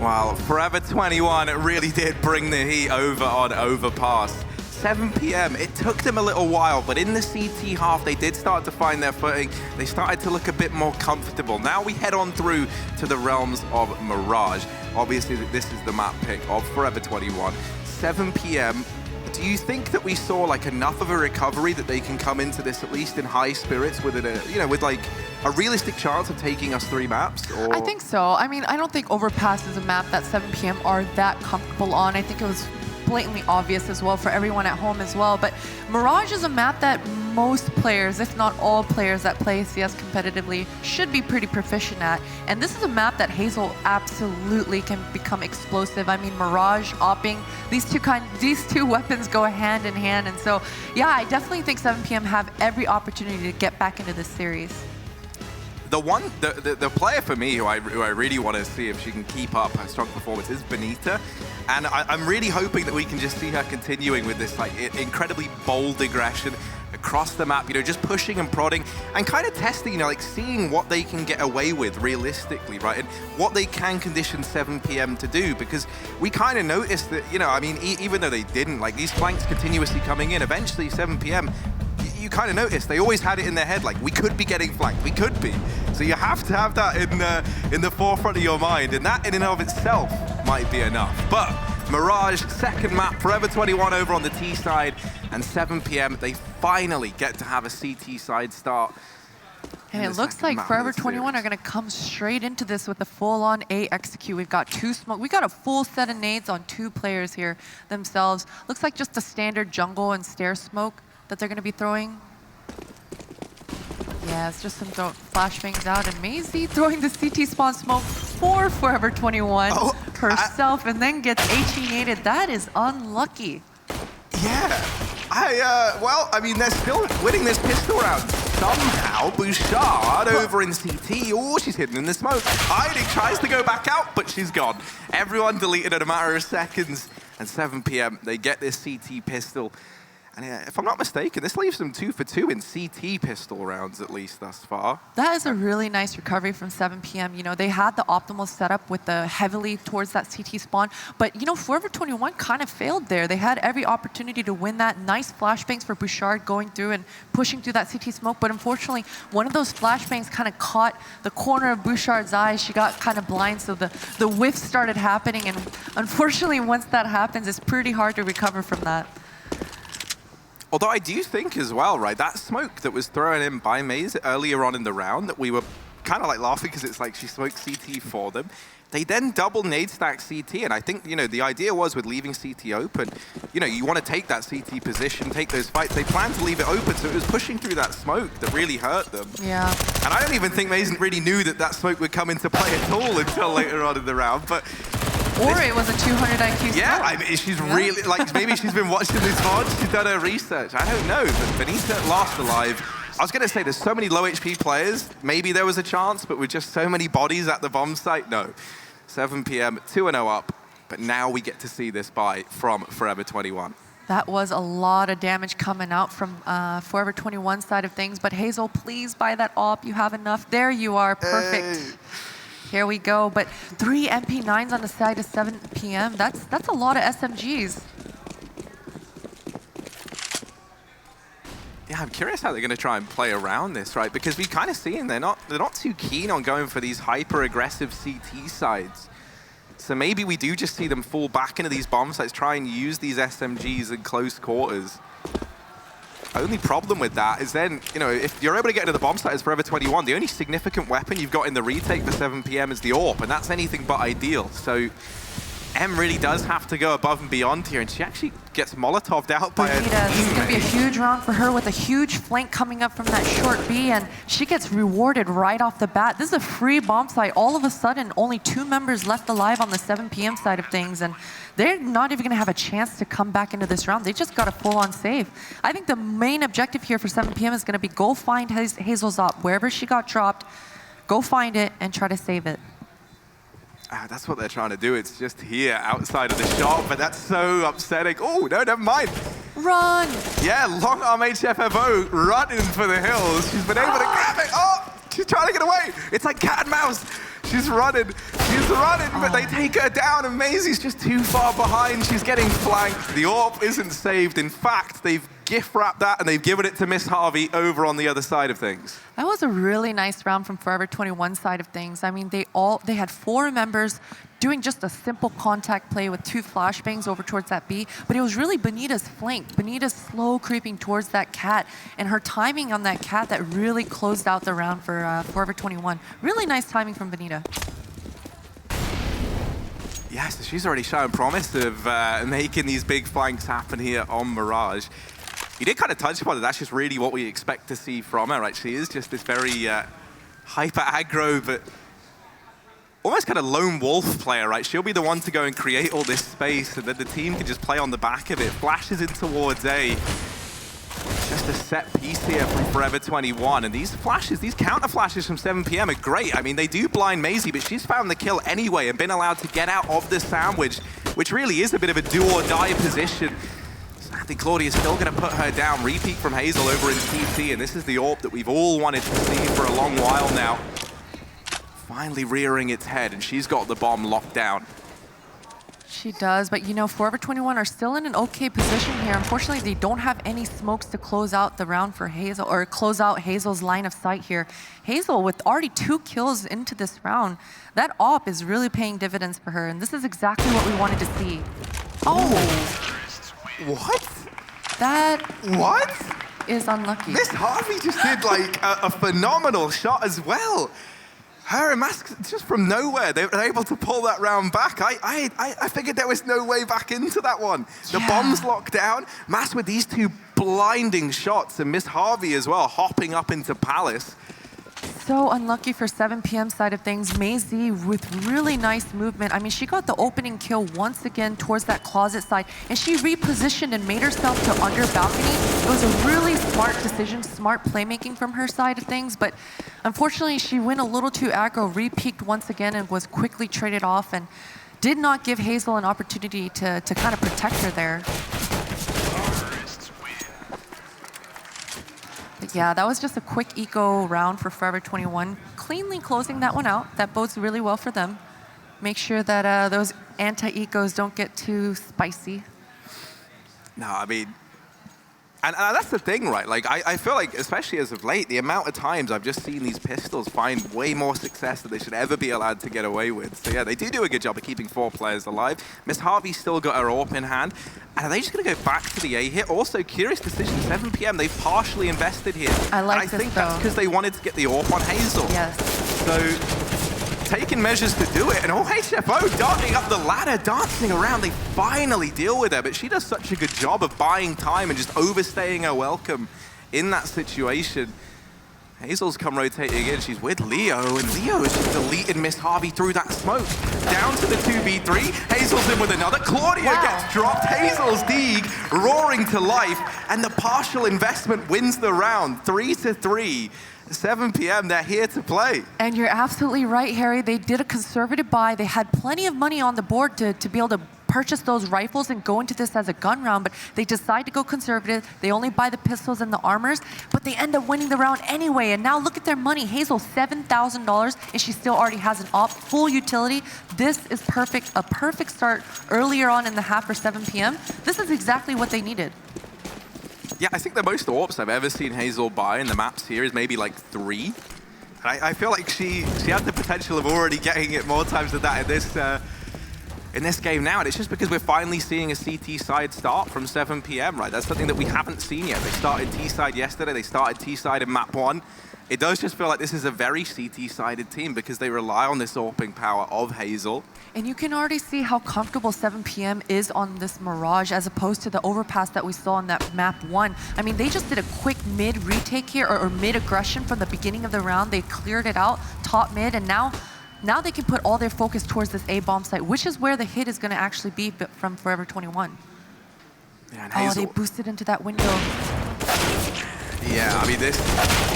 Well, Forever 21 really did bring the heat over on Overpass. 7 p.m. It took them a little while, but in the CT half, they did start to find their footing. They started to look a bit more comfortable. Now we head on through to the realms of Mirage. Obviously, this is the map pick of Forever 21. 7 p.m. Do you think that we saw like enough of a recovery that they can come into this at least in high spirits with with like a realistic chance of taking us 3 maps? Or? I think so. I mean, I don't think Overpass is a map that 7 p.m. are that comfortable on. I think it was blatantly obvious as well for everyone at home as well. But Mirage is a map that most players, if not all players that play CS competitively, should be pretty proficient at. And this is a map that Hazel absolutely can become explosive. I mean, Mirage, Opping, these two weapons go hand in hand. And so, yeah, I definitely think 7 p.m. have every opportunity to get back into this series. The player for me who I really want to see if she can keep up her strong performance is Benita, and I'm really hoping that we can just see her continuing with this like incredibly bold aggression across the map, just pushing and prodding and kind of testing, like seeing what they can get away with realistically, right? And what they can condition 7 p.m. to do, because we kind of noticed that, I mean, even though they didn't, like these flanks continuously coming in, eventually 7 p.m. you kind of notice they always had it in their head, like we could be getting flanked, we could be. So you have to have that in the forefront of your mind, and that in and of itself might be enough. But Mirage, second map, Forever 21 over on the T side, and 7 p.m. they finally get to have a CT side start. And it looks like Forever 21 are going to come straight into this with a full-on A execute. We've got 2 smoke. We got a full set of nades on 2 players here themselves. Looks like just a standard jungle and stair smoke that they're going to be throwing. Yeah, it's just some flashbangs out, and Maisie throwing the CT spawn smoke for Forever 21 herself, and then gets HE-nated. That is unlucky. Yeah. Well, I mean, they're still winning this pistol round. Somehow, Bouchard over in CT. Oh, she's hidden in the smoke. Hiding, tries to go back out, but she's gone. Everyone deleted in a matter of seconds. And 7 p.m., they get this CT pistol. And if I'm not mistaken, this leaves them 2 for 2 in CT pistol rounds, at least thus far. That is a really nice recovery from 7 p.m. They had the optimal setup with the heavily towards that CT spawn. But, Forever 21 kind of failed there. They had every opportunity to win that. Nice flashbangs for Bouchard going through and pushing through that CT smoke. But unfortunately, one of those flashbangs kind of caught the corner of Bouchard's eye. She got kind of blind, so the whiff started happening. And unfortunately, once that happens, it's pretty hard to recover from that. Although I do think as well, right, that smoke that was thrown in by Maze earlier on in the round that we were kind of like laughing because it's like she smoked CT for them. They then double nade stack CT, and I think, the idea was with leaving CT open, you want to take that CT position, take those fights. They planned to leave it open, so it was pushing through that smoke that really hurt them. Yeah. And I don't even think Maze really knew that smoke would come into play at all until later on in the round, but... Or it was a 200 IQ Yeah, I mean, she's really, like, maybe she's been watching this VOD, she's done her research. I don't know, but Benita last alive. I was going to say, there's so many low HP players, maybe there was a chance, but with just so many bodies at the bomb site, no. 7 p.m., 2-0 up, but now we get to see this buy from Forever 21. That was a lot of damage coming out from Forever 21 side of things, but Hazel, please buy that AWP. You have enough. There you are, perfect. Hey. Here we go, but 3 MP9s on the side of 7 p.m. That's a lot of SMGs. Yeah, I'm curious how they're going to try and play around this, right? Because we kind of seen they're not too keen on going for these hyper-aggressive CT sides. So maybe we do just see them fall back into these bomb sites, try and use these SMGs in close quarters. Only problem with that is then, if you're able to get into the bomb site as Forever 21, the only significant weapon you've got in the retake for 7 p.m. is the AWP, and that's anything but ideal. So M really does have to go above and beyond here, and she actually gets Molotov'd out by her teammate. This is going to be a huge round for her with a huge flank coming up from that short B, and she gets rewarded right off the bat. This is a free bomb site. All of a sudden, only 2 members left alive on the 7 p.m. side of things, and they're not even going to have a chance to come back into this round. They just got a full-on save. I think the main objective here for 7 p.m. is going to be go find Hazel's op. Wherever she got dropped, go find it and try to save it. That's what they're trying to do. It's just here outside of the shop, but that's so upsetting. Oh, no, never mind. Run! Yeah, long arm HFFO running for the hills. She's been able to grab it. Oh, she's trying to get away. It's like cat and mouse. She's running. She's running, but they take her down, and Maisie's just too far behind. She's getting flanked. The AWP isn't saved. In fact, they've gift wrapped that, and they've given it to Miss Harvey over on the other side of things. That was a really nice round from Forever 21 side of things. I mean, they had 4 members doing just a simple contact play with 2 flashbangs over towards that B, but it was really Benita's flank. Benita's slow creeping towards that cat, and her timing on that cat that really closed out the round for Forever 21. Really nice timing from Benita. Yeah, so she's already shown promise of making these big flanks happen here on Mirage. You did kind of touch upon it. That's just really what we expect to see from her, right? She is just this very hyper aggro, but almost kind of lone wolf player, right? She'll be the one to go and create all this space, and then the team can just play on the back of it. Flashes in towards A. Just a set piece here from Forever 21, and these flashes, these counter flashes from 7 PM are great. I mean, they do blind Maisie, but she's found the kill anyway and been allowed to get out of the sandwich, which really is a bit of a do or die position. Sadly, Claudia's still going to put her down. Repeat from Hazel over in TT, and this is the AWP that we've all wanted to see for a long while now. Finally rearing its head, and she's got the bomb locked down. She does, but you know, Forever 21 are still in an okay position here. Unfortunately, they don't have any smokes to close out the round for Hazel, or close out Hazel's line of sight here. Hazel, with already 2 kills into this round, that AWP is really paying dividends for her, and this is exactly what we wanted to see. Oh! What? That what? Is unlucky. Miss Harvey just did like a phenomenal shot as well. Her and Mask, just from nowhere, they were able to pull that round back. I figured there was no way back into that one. The bomb's locked down. Mask with these 2 blinding shots, and Miss Harvey as well, hopping up into Palace. So unlucky for 7 PM side of things. Maisie with really nice movement. I mean, she got the opening kill once again towards that closet side, and she repositioned and made herself to under balcony. It was a really smart decision, smart playmaking from her side of things, but unfortunately she went a little too aggro, re-peeked once again and was quickly traded off and did not give Hazel an opportunity to kind of protect her there. But yeah, that was just a quick eco round for Forever 21. Cleanly closing that one out. That bodes really well for them. Make sure that those anti-ecos don't get too spicy. No, I mean, and that's the thing, right? Like, I feel like, especially as of late, the amount of times I've just seen these pistols find way more success than they should ever be allowed to get away with. So yeah, they do a good job of keeping 4 players alive. Miss Harvey's still got her AWP in hand. And are they just going to go back to the A hit? Also, curious decision, 7 PM, they've partially invested here. I like and this, I think that's because they wanted to get the AWP on Hazel. Yes. So, taking measures to do it, and HFO darting up the ladder, dancing around. They finally deal with her, but she does such a good job of buying time and just overstaying her welcome in that situation. Hazel's come rotating in. She's with Leo, and Leo is just deleting Miss Harvey through that smoke. Down to the 2v3. Hazel's in with another. Claudia gets dropped. Hazel's Deeg roaring to life, and the partial investment wins the round. 3-3. 7 PM, they're here to play. And you're absolutely right, Harry. They did a conservative buy. They had plenty of money on the board to be able to purchase those rifles and go into this as a gun round, but they decide to go conservative. They only buy the pistols and the armors, but they end up winning the round anyway. And now look at their money. Hazel, $7,000, and she still already has an AWP, full utility. This is perfect, a perfect start earlier on in the half for 7 PM. This is exactly what they needed. Yeah, I think the most AWPs I've ever seen Hazel buy in the maps here is maybe like 3. I feel like she had the potential of already getting it more times than that in this game now, and it's just because we're finally seeing a CT side start from 7 PM, right? That's something that we haven't seen yet. They started T side yesterday, they started T side in map 1. It does just feel like this is a very CT-sided team because they rely on this AWPing power of Hazel. And you can already see how comfortable 7 PM is on this Mirage as opposed to the overpass that we saw on that map 1. I mean, they just did a quick mid retake here, or mid aggression from the beginning of the round. They cleared it out, top mid, and now they can put all their focus towards this A bomb site, which is where the hit is going to actually be from Forever 21. Yeah, and Hazel, they boosted into that window. Yeah, I mean, this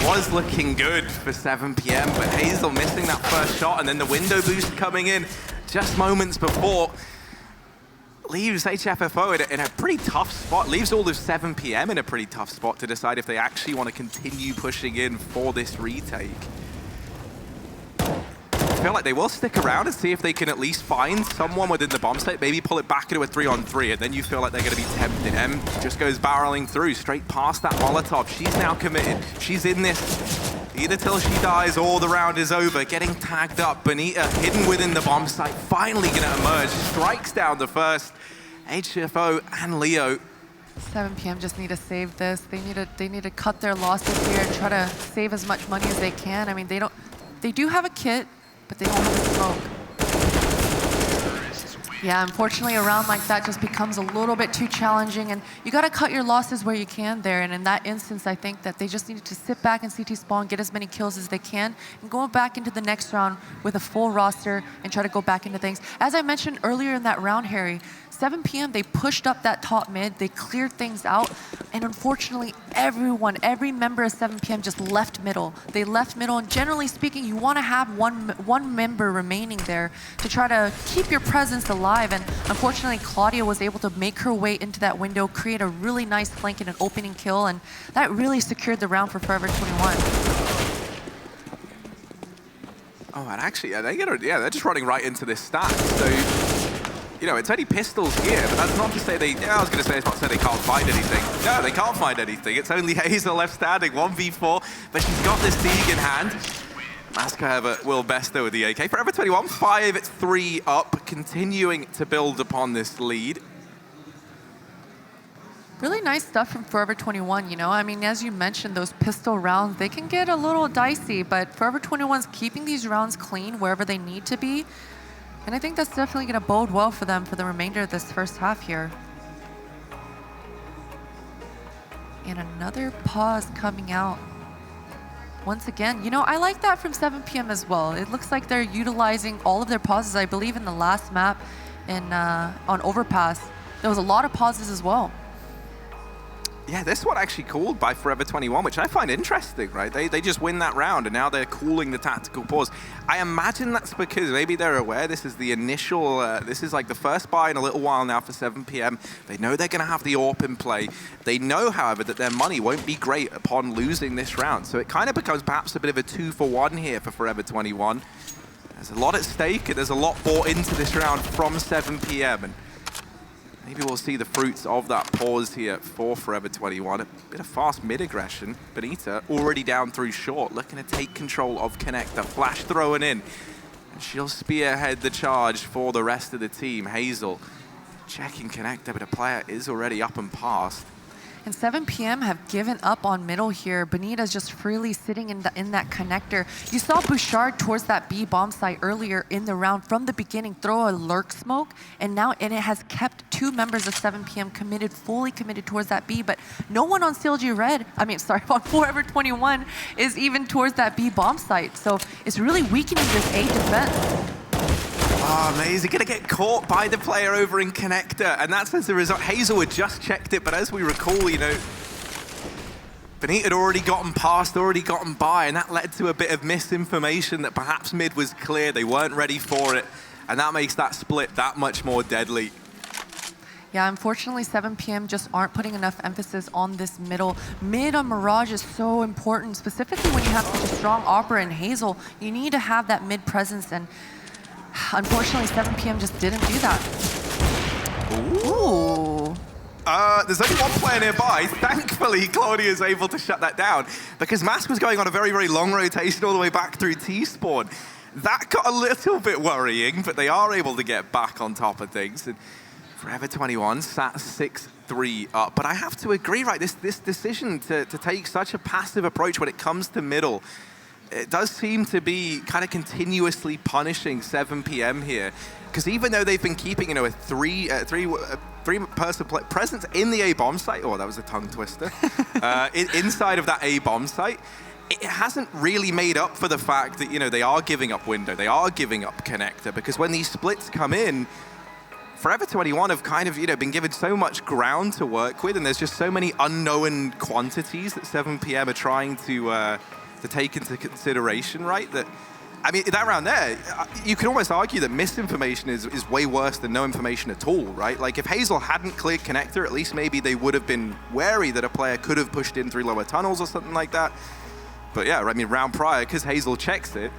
was looking good for 7 PM, but Hazel missing that first shot, and then the window boost coming in just moments before leaves HFFO in a pretty tough spot, leaves all of 7 PM in a pretty tough spot to decide if they actually want to continue pushing in for this retake. feel like they will stick around and see if they can at least find someone within the bomb site, maybe pull it back into a 3-on-3, and then you feel like they're going to be tempted. M just goes barreling through, straight past that Molotov. She's now committed. She's in this either till she dies or the round is over. Getting tagged up. Benita hidden within the bomb site, finally going to emerge. Strikes down the first. HFO and Leo. 7 PM just need to save this. They need to cut their losses here and try to save as much money as they can. I mean, they do have a kit, but they don't have a smoke. Yeah, unfortunately, a round like that just becomes a little bit too challenging, and you got to cut your losses where you can there. And in that instance, I think that they just needed to sit back in CT spawn, get as many kills as they can, and go back into the next round with a full roster and try to go back into things. As I mentioned earlier in that round, Harry, 7 PM, they pushed up that top mid, they cleared things out, and unfortunately, every member of 7 PM just left middle. They left middle, and generally speaking, you want to have one member remaining there to try to keep your presence alive, and unfortunately, Claudia was able to make her way into that window, create a really nice flank and an opening kill, and that really secured the round for Forever 21. Oh, and actually, they're just running right into this stack, so... You know, it's only pistols here, but that's not to say I was going to say it's not to say they can't find anything. No, they can't find anything. It's only Hazel left standing, 1v4, but she's got this Deeg in hand. Maska, however, will best though with the AK. Forever 21, 5-3 up, continuing to build upon this lead. Really nice stuff from Forever 21, you know? I mean, as you mentioned, those pistol rounds, they can get a little dicey, but Forever 21's keeping these rounds clean wherever they need to be. And I think that's definitely going to bode well for them for the remainder of this first half here. And another pause coming out. Once again, you know, I like that from 7 PM as well. It looks like they're utilizing all of their pauses. I believe in the last map on Overpass, there was a lot of pauses as well. Yeah, this one actually called by Forever 21, which I find interesting, right? They just win that round, and now they're calling the tactical pause. I imagine that's because maybe they're aware this is the initial, this is like the first buy in a little while now for 7 PM. They know they're going to have the AWP in play. They know, however, that their money won't be great upon losing this round. So it kind of becomes perhaps a bit of a 2-for-1 here for Forever 21. There's a lot at stake, and there's a lot bought into this round from 7 PM. And maybe we'll see the fruits of that pause here for Forever 21. A bit of fast mid-aggression. Benita already down through short, looking to take control of Connector. Flash throwing in. And she'll spearhead the charge for the rest of the team. Hazel checking Connector, but a player is already up and past. And 7 PM have given up on middle here. Benita's just freely sitting in that connector. You saw Bouchard towards that B bomb site earlier in the round from the beginning throw a lurk smoke, and it has kept 2 members of 7 PM fully committed towards that B, but no one on CLG Red, on Forever 21 is even towards that B bomb site. So it's really weakening this A defense. Oh, amazing. Going to get caught by the player over in Connector, and that's as a result. Hazel had just checked it, but as we recall, you know, Benita had already gotten past, already gotten by, and that led to a bit of misinformation that perhaps mid was clear, they weren't ready for it, and that makes that split that much more deadly. Yeah, unfortunately, 7 PM just aren't putting enough emphasis on this middle. Mid on Mirage is so important, specifically when you have such a strong Opera and Hazel. You need to have that mid presence, and unfortunately, 7 PM just didn't do that. Ooh. There's only one player nearby. Thankfully, Claudia is able to shut that down because Mask was going on a very, very long rotation all the way back through T-spawn. That got a little bit worrying, but they are able to get back on top of things. And Forever 21 sat 6-3 up. But I have to agree, right, this decision to take such a passive approach when it comes to middle, it does seem to be kind of continuously punishing 7 PM here. Because even though they've been keeping, you know, a three-person presence in the A bomb site, oh, that was a tongue twister, inside of that A bomb site, it hasn't really made up for the fact that, you know, they are giving up window, they are giving up connector, because when these splits come in, Forever 21 have kind of, you know, been given so much ground to work with, and there's just so many unknown quantities that 7 PM are trying to take into consideration, right? That, I mean, that round there, you could almost argue that misinformation is way worse than no information at all, right? Like, if Hazel hadn't cleared connector, at least maybe they would have been wary that a player could have pushed in through lower tunnels or something like that. But yeah, I mean, round prior, because Hazel checks it,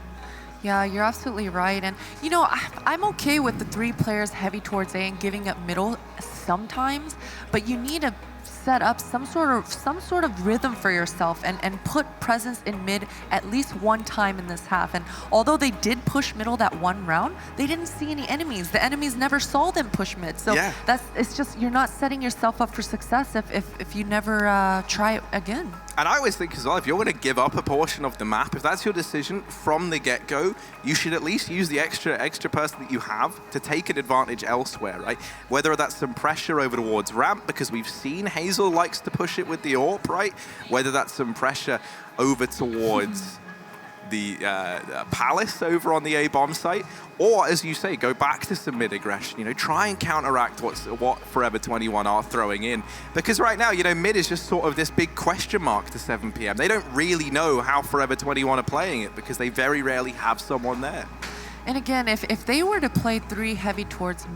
Yeah, you're absolutely right. And, you know, I'm okay with the 3 players heavy towards A and giving up middle sometimes, but you need to set up some sort of rhythm for yourself and put presence in mid at least one time in this half. And although they did push middle that one round, they didn't see any enemies. The enemies never saw them push mid. So yeah. it's just, you're not setting yourself up for success if you never try it again. And I always think as well, if you're going to give up a portion of the map, if that's your decision from the get-go, you should at least use the extra person that you have to take an advantage elsewhere, right? Whether that's some pressure over towards ramp, because we've seen Hazel likes to push it with the AWP, right? Whether that's some pressure over towards the Palace over on the A bomb site, or as you say, go back to some mid aggression. You know, try and counteract what Forever 21 are throwing in, because right now, you know, mid is just sort of this big question mark to 7 PM. They don't really know how Forever 21 are playing it because they very rarely have someone there. And again, if they were to play 3 heavy towards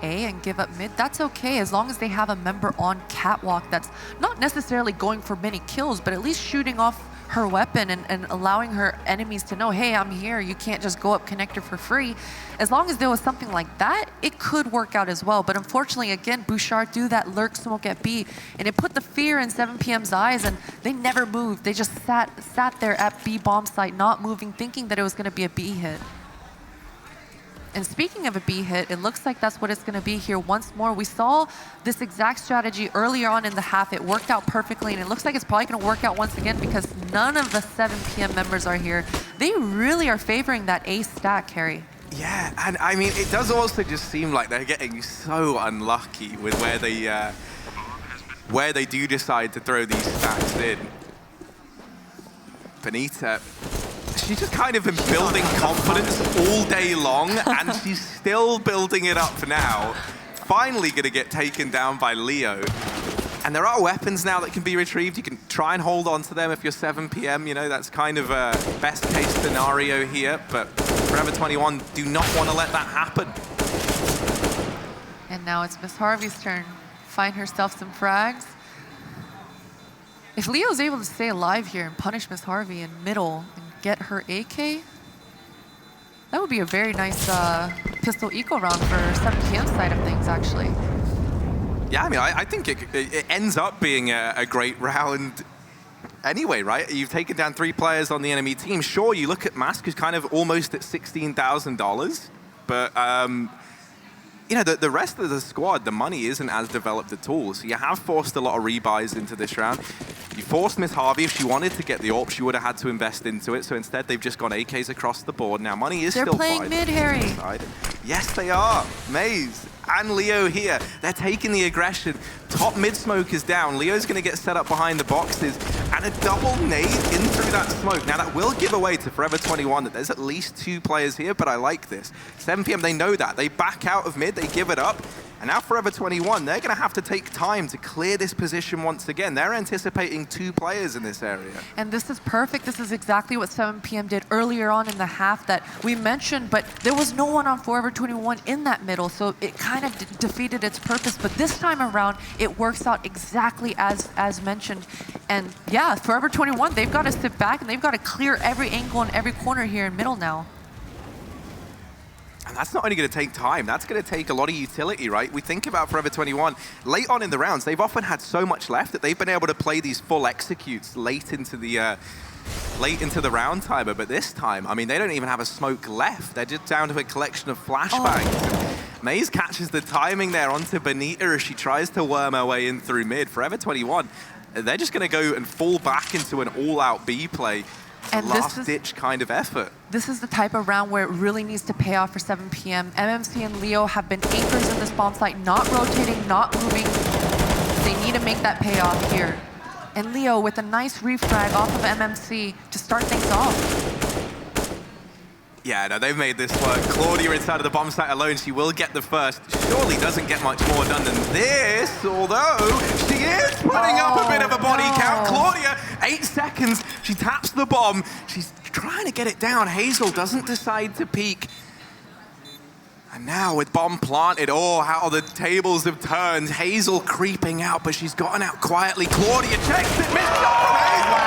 A and give up mid, that's okay, as long as they have a member on catwalk that's not necessarily going for many kills, but at least shooting off her weapon and allowing her enemies to know, hey, I'm here, you can't just go up connector for free. As long as there was something like that, it could work out as well. But unfortunately, again, Bouchard threw that lurk smoke at B, and it put the fear in 7 PM's eyes, and they never moved. They just sat there at B bomb site, not moving, thinking that it was gonna be a B hit. And speaking of a B hit, it looks like that's what it's going to be here once more. We saw this exact strategy earlier on in the half. It worked out perfectly, and it looks like it's probably going to work out once again because none of the 7 PM members are here. They really are favoring that A stack carry. Yeah, and I mean, it does also just seem like they're getting so unlucky with where they do decide to throw these stacks in. Benita, she's just kind of been building confidence all day long, and she's still building it up now. Finally gonna get taken down by Leo. And there are weapons now that can be retrieved. You can try and hold on to them if you're 7 PM. You know, that's kind of a best case scenario here, but Forever 21 do not want to let that happen. And now it's Miss Harvey's turn. Find herself some frags. If Leo's able to stay alive here and punish Miss Harvey in middle and get her AK, that would be a very nice pistol eco round for 7 PM side of things, actually. Yeah, I mean, I think it ends up being a great round anyway, right? You've taken down 3 players on the enemy team. Sure, you look at Mask, who's kind of almost at $16,000, but you know, the rest of the squad, the money isn't as developed at all. So you have forced a lot of rebuys into this round. You forced Miss Harvey. If she wanted to get the AWP, she would have had to invest into it. So instead, they've just gone AKs across the board. Now, money is They're still playing mid, Harry. Yes, they are. Maze and Leo here. They're taking the aggression. Top mid smoke is down. Leo's going to get set up behind the boxes. And a double nade in through that smoke. Now, that will give away to Forever 21 that there's at least 2 players here, but I like this. 7 PM, they know that. They back out of mid. They give it up. And now Forever 21, they're going to have to take time to clear this position once again. They're anticipating 2 players in this area. And this is perfect. This is exactly what 7 PM did earlier on in the half that we mentioned, but there was no one on Forever 21 in that middle, so it kind of defeated its purpose. But this time around, it works out exactly as mentioned. And yeah, Forever 21, they've got to sit back and they've got to clear every angle and every corner here in middle now. And that's not only going to take time, that's going to take a lot of utility, right? We think about Forever 21, late on in the rounds, they've often had so much left that they've been able to play these full executes late into the round timer. But this time, I mean, they don't even have a smoke left. They're just down to a collection of flashbangs. Oh. Maze catches the timing there onto Benita as she tries to worm her way in through mid. Forever 21, they're just going to go and fall back into an all-out B play. And last-ditch kind of effort. This is the type of round where it really needs to pay off for 7 PM. MMC and Leo have been anchors in this bomb site, not rotating, not moving. They need to make that pay off here. And Leo with a nice refrag off of MMC to start things off. Yeah, no, they've made this work. Claudia inside of the bomb site alone, she will get the first. Surely doesn't get much more done than this, although she is putting up a bit of a body count. Claudia, 8 seconds, she taps the bomb. She's trying to get it down. Hazel doesn't decide to peek. And now with bomb planted, oh, how the tables have turned. Hazel creeping out, but she's gotten out quietly. Claudia checks it, missed shot from Hazel.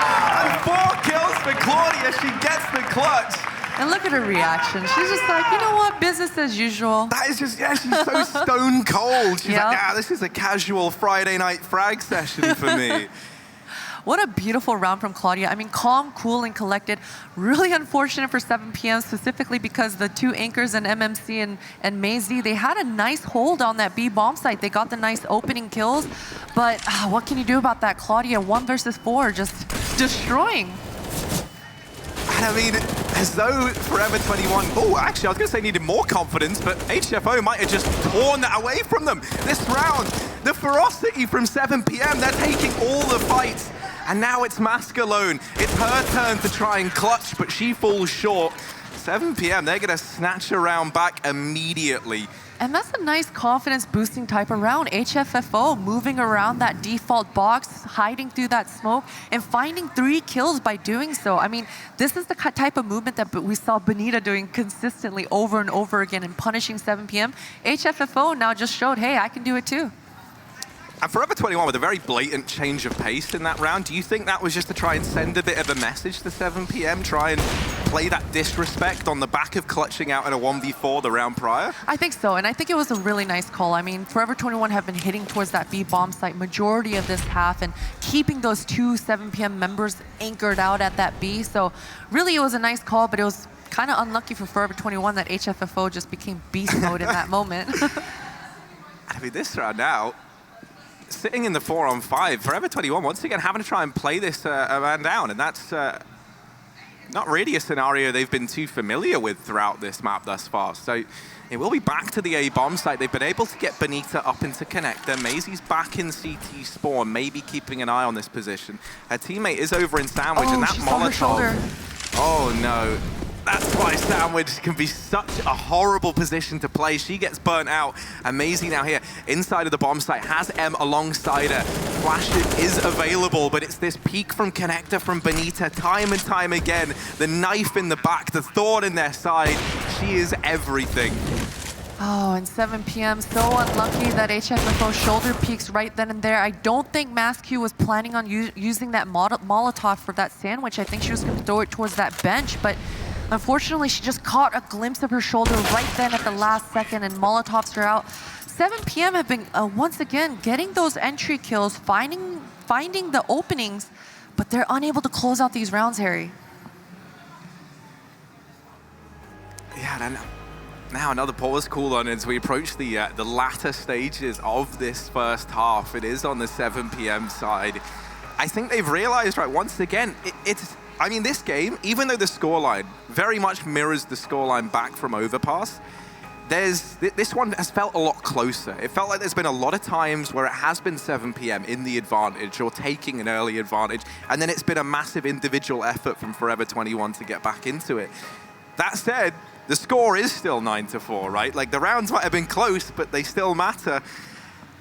And 4 kills for Claudia, she gets the clutch. And look at her reaction. She's just like, you know what, business as usual. That is just, yeah, she's so stone cold. She's Yep. like, yeah, this is a casual Friday night frag session for me. What a beautiful round from Claudia. I mean, calm, cool, and collected. Really unfortunate for 7 p.m. specifically because the two anchors and MMC and Maisie, they had a nice hold on that B bomb site. They got the nice opening kills, but what can you do about that? Claudia, 1 versus 4, just destroying. And I mean, as though Forever 21, oh, actually, I was going to say needed more confidence, but HFO might have just torn that away from them. This round, the ferocity from 7 p.m., they're taking all the fights. And now it's Mask alone. It's her turn to try and clutch, but she falls short. 7 p.m., they're going to snatch a round back immediately. And that's a nice confidence boosting type of round. HFFO moving around that default box, hiding through that smoke, and finding 3 kills by doing so. I mean, this is the type of movement that we saw Benita doing consistently over and over again and punishing 7 p.m. HFFO now just showed, hey, I can do it too. And Forever 21 with a very blatant change of pace in that round. Do you think that was just to try and send a bit of a message to 7 p.m., try and play that disrespect on the back of clutching out in a 1v4 the round prior? I think so, and I think it was a really nice call. I mean, Forever 21 have been hitting towards that B bomb site majority of this half and keeping those 2 7 p.m. members anchored out at that B. So really it was a nice call, but it was kind of unlucky for Forever 21 that HFFO just became beast mode in that moment. I mean, this round now, sitting in the 4-on-5, Forever 21 once again having to try and play this a man down, and that's not really a scenario they've been too familiar with throughout this map thus far. So it will be back to the A bomb site. They've been able to get Benita up into connector. Maisie's back in CT spawn, maybe keeping an eye on this position. Her teammate is over in Sandwich, and that Molotov. Oh no. That's why Sandwich can be such a horrible position to play. She gets burnt out. And Maisie now here inside of the bomb site has M alongside her. Flash is available, but it's this peek from connector from Benita time and time again. The knife in the back, the thorn in their side. She is everything. Oh, and 7 p.m. so unlucky that HFFO shoulder peaks right then and there. I don't think MassQ was planning on using that Molotov for that sandwich. I think she was going to throw it towards that bench, but unfortunately, she just caught a glimpse of her shoulder right then at the last second, and Molotovs her out. 7 p.m. have been, once again, getting those entry kills, finding the openings, but they're unable to close out these rounds, Harry. Yeah, now another pause cool on as we approach the latter stages of this first half. It is on the 7 p.m. side. I think they've realized, right, once again, I mean, this game, even though the scoreline very much mirrors the scoreline back from Overpass, this one has felt a lot closer. It felt like there's been a lot of times where it has been 7 p.m. in the advantage or taking an early advantage, and then it's been a massive individual effort from Forever 21 to get back into it. That said, the score is still 9-4, right? Like, the rounds might have been close, but they still matter.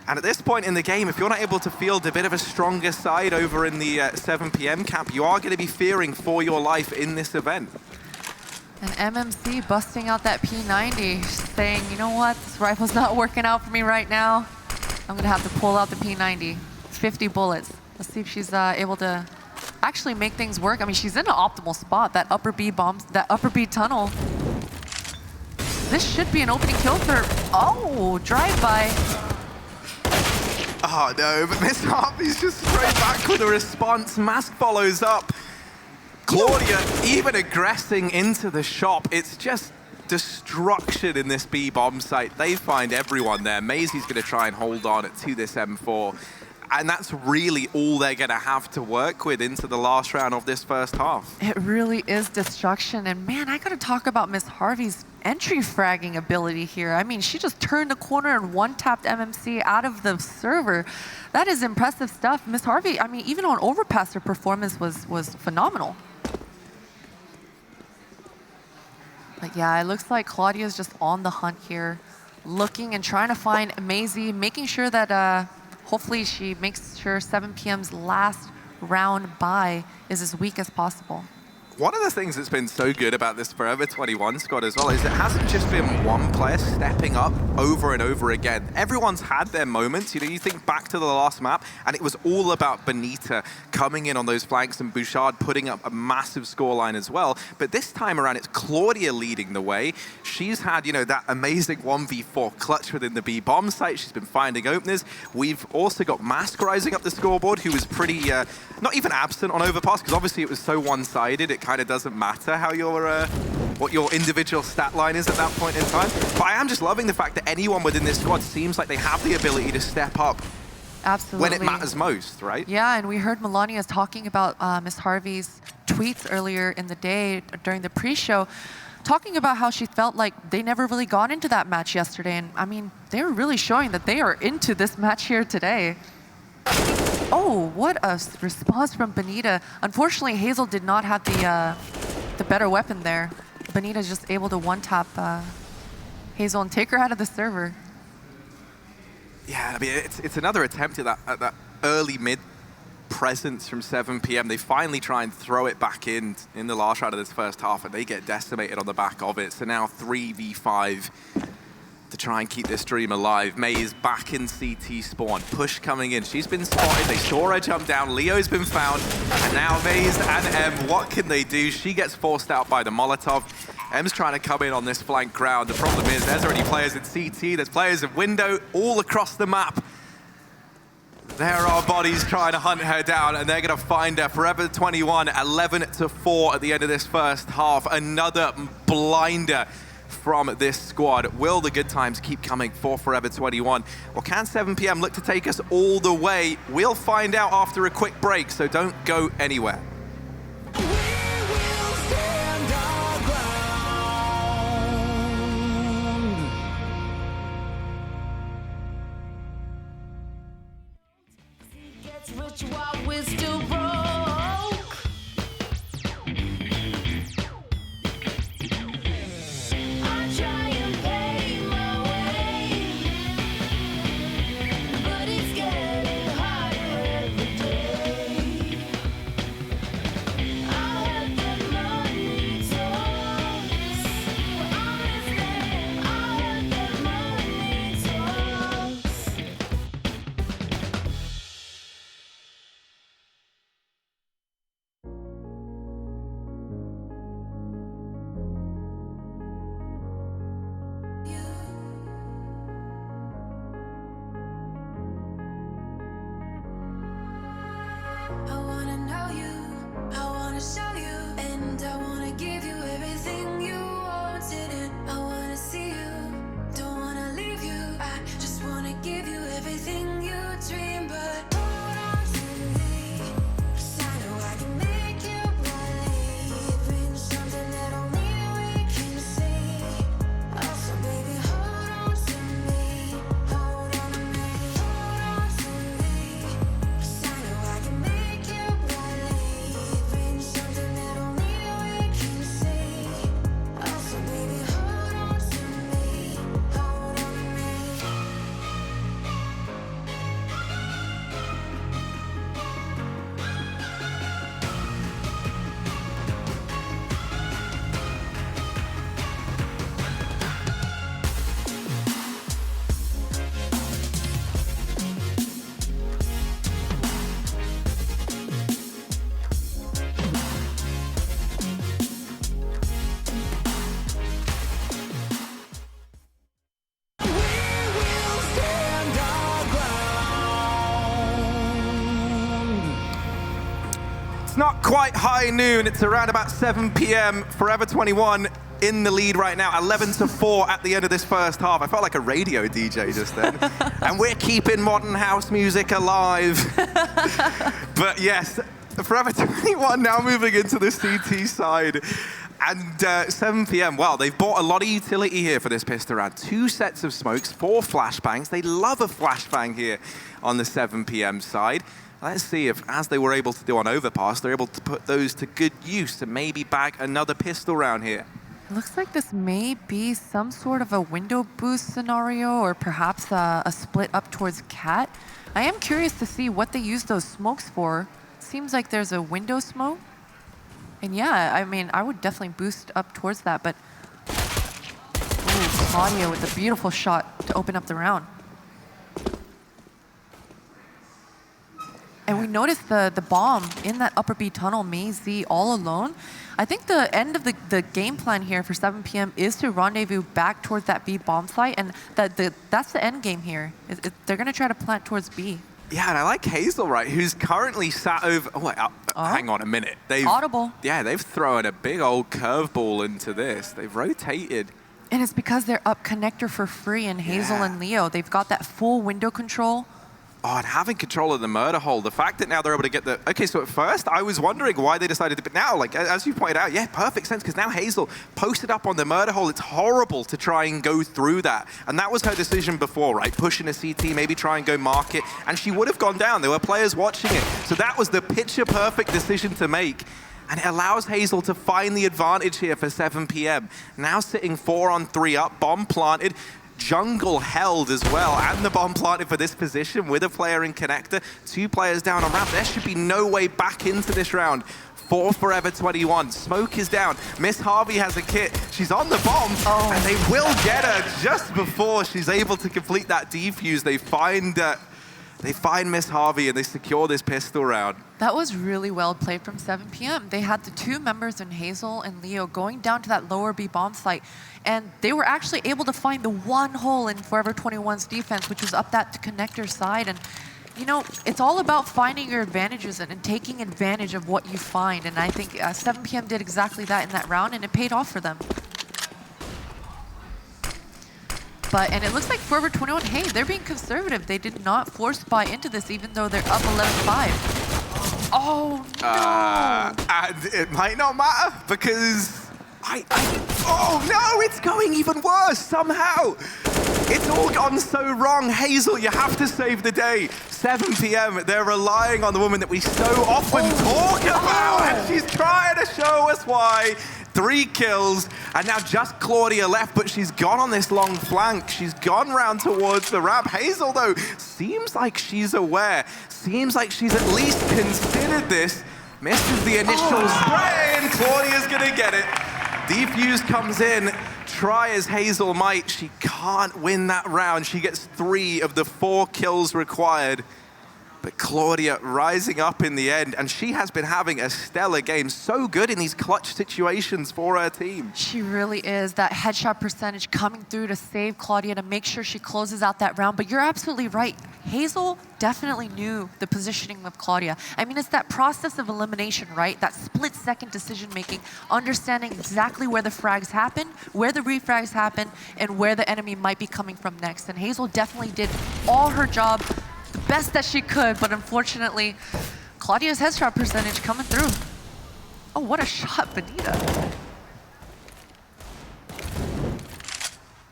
And at this point in the game, if you're not able to field a bit of a stronger side over in the 7 p.m. camp, you are going to be fearing for your life in this event. And MMC busting out that P90, saying, you know what, this rifle's not working out for me right now. I'm going to have to pull out the P90. 50 bullets. Let's see if she's able to actually make things work. I mean, she's in an optimal spot, that upper B bombs, that upper B tunnel. This should be an opening kill for, oh, drive-by. Oh no, but Miss Harvey's just straight back with a response. Mask follows up. Claudia even aggressing into the shop. It's just destruction in this B bomb site. They find everyone there. Maisie's going to try and hold on to this M4. And that's really all they're going to have to work with into the last round of this first half. It really is destruction. And man, I got to talk about Miss Harvey's entry fragging ability here. I mean, she just turned the corner and one-tapped MMC out of the server. That is impressive stuff. Miss Harvey, I mean, even on Overpass, her performance was phenomenal. But yeah, it looks like Claudia's just on the hunt here, looking and trying to find Maisie, making sure that hopefully she makes sure 7 p.m.'s last round bye is as weak as possible. One of the things that's been so good about this Forever 21 squad as well is it hasn't just been one player stepping up over and over again. Everyone's had their moments. You know, you think back to the last map, and it was all about Benita coming in on those flanks and Bouchard putting up a massive scoreline as well. But this time around, it's Claudia leading the way. She's had, you know, that amazing 1v4 clutch within the B bomb site. She's been finding openers. We've also got Mask rising up the scoreboard, who was pretty, not even absent on Overpass, because obviously it was so one-sided. It kind of doesn't matter how your what your individual stat line is at that point in time. But I am just loving the fact that anyone within this squad seems like they have the ability to step up. Absolutely. When it matters most, right? Yeah, and we heard Melania talking about Miss Harvey's tweets earlier in the day during the pre-show, talking about how she felt like they never really got into that match yesterday. And I mean, they were really showing that they are into this match here today. Oh, what a response from Benita. Unfortunately, Hazel did not have the better weapon there. Benita's just able to one-tap Hazel and take her out of the server. Yeah, I mean, it's another attempt at that early mid presence from 7 PM. They finally try and throw it back in the last round of this first half, and they get decimated on the back of it. So now 3v5 to try and keep this dream alive. May is back in CT spawn. Push coming in. She's been spotted. They saw her jump down. Leo's been found. And now Maze and M, what can they do? She gets forced out by the Molotov. M's trying to come in on this flank ground. The problem is there's already players in CT. There's players in window all across the map. There are bodies trying to hunt her down, and they're going to find her. Forever 21, 11-4 at the end of this first half. Another blinder from this squad. Will the good times keep coming for Forever 21? Or can 7 PM look to take us all the way? We'll find out after a quick break, so don't go anywhere. It's not quite high noon. It's around about 7 PM. Forever 21 in the lead right now, 11-4 at the end of this first half. I felt like a radio DJ just then. And we're keeping modern house music alive. But yes, Forever 21 now moving into the CT side. And 7 PM, wow, they've bought a lot of utility here for this pistol round. 2 sets of smokes, 4 flashbangs. They love a flashbang here on the 7 PM side. Let's see if, as they were able to do on Overpass, they're able to put those to good use and maybe bag another pistol round here. It looks like this may be some sort of a window boost scenario, or perhaps a split up towards Cat. I am curious to see what they use those smokes for. Seems like there's a window smoke. And yeah, I mean, I would definitely boost up towards that, but ooh, Claudia with a beautiful shot to open up the round. And we noticed the bomb in that upper B tunnel, Mei-Z all alone. I think the end of the game plan here for 7 p.m. is to rendezvous back towards that B bomb site, and that's the end game here. They're going to try to plant towards B. Yeah, and I like Hazel, right, who's currently sat over... Oh, wait, hang on a minute. Audible. Yeah, they've thrown a big old curveball into this. They've rotated. And it's because they're up connector for free in Hazel and Leo. They've got that full window control. Oh, and having control of the murder hole, the fact that now they're able to get the... Okay, so at first, I was wondering why they decided to... But now, like, as you pointed out, yeah, perfect sense, because now Hazel posted up on the murder hole. It's horrible to try and go through that. And that was her decision before, right? Pushing a CT, maybe try and go mark it, and she would have gone down. There were players watching it. So that was the picture-perfect decision to make. And it allows Hazel to find the advantage here for 7 p.m. Now sitting 4-on-3 up, bomb planted. Jungle held as well, and the bomb planted for this position with a player in connector. 2 players down on ramp. There should be no way back into this round. 4 Forever 21. Smoke is down. Miss Harvey has a kit. She's on the bomb, and they will get her just before she's able to complete that defuse. They find Miss Harvey, and they secure this pistol round. That was really well played from 7 p.m. They had the 2 members in Hazel and Leo going down to that lower B bomb site, and they were actually able to find the one hole in Forever 21's defense, which was up that connector side. And you know, it's all about finding your advantages and taking advantage of what you find. And I think 7 p.m. did exactly that in that round, and it paid off for them. And it looks like Forever 21, hey, they're being conservative. They did not force buy into this, even though they're up 11-5. Oh, no. And it might not matter, because oh, no, it's going even worse somehow. It's all gone so wrong. Hazel, you have to save the day. 7 p.m., they're relying on the woman that we so often talk about, and she's trying to show us why. 3 kills, and now just Claudia left, but she's gone on this long flank. She's gone round towards the ramp. Hazel, though, seems like she's aware. Seems like she's at least considered this. Misses the initial spray, and Claudia's gonna get it. Defuse comes in. Try as Hazel might, she can't win that round. She gets 3 of the 4 kills required. But Claudia rising up in the end, and she has been having a stellar game. So good in these clutch situations for her team. She really is. That headshot percentage coming through to save Claudia, to make sure she closes out that round. But you're absolutely right. Hazel definitely knew the positioning of Claudia. I mean, it's that process of elimination, right? That split-second decision-making, understanding exactly where the frags happen, where the refrags happen, and where the enemy might be coming from next. And Hazel definitely did all her job, the best that she could, but unfortunately, Claudia's headshot percentage coming through. Oh, what a shot, Benita.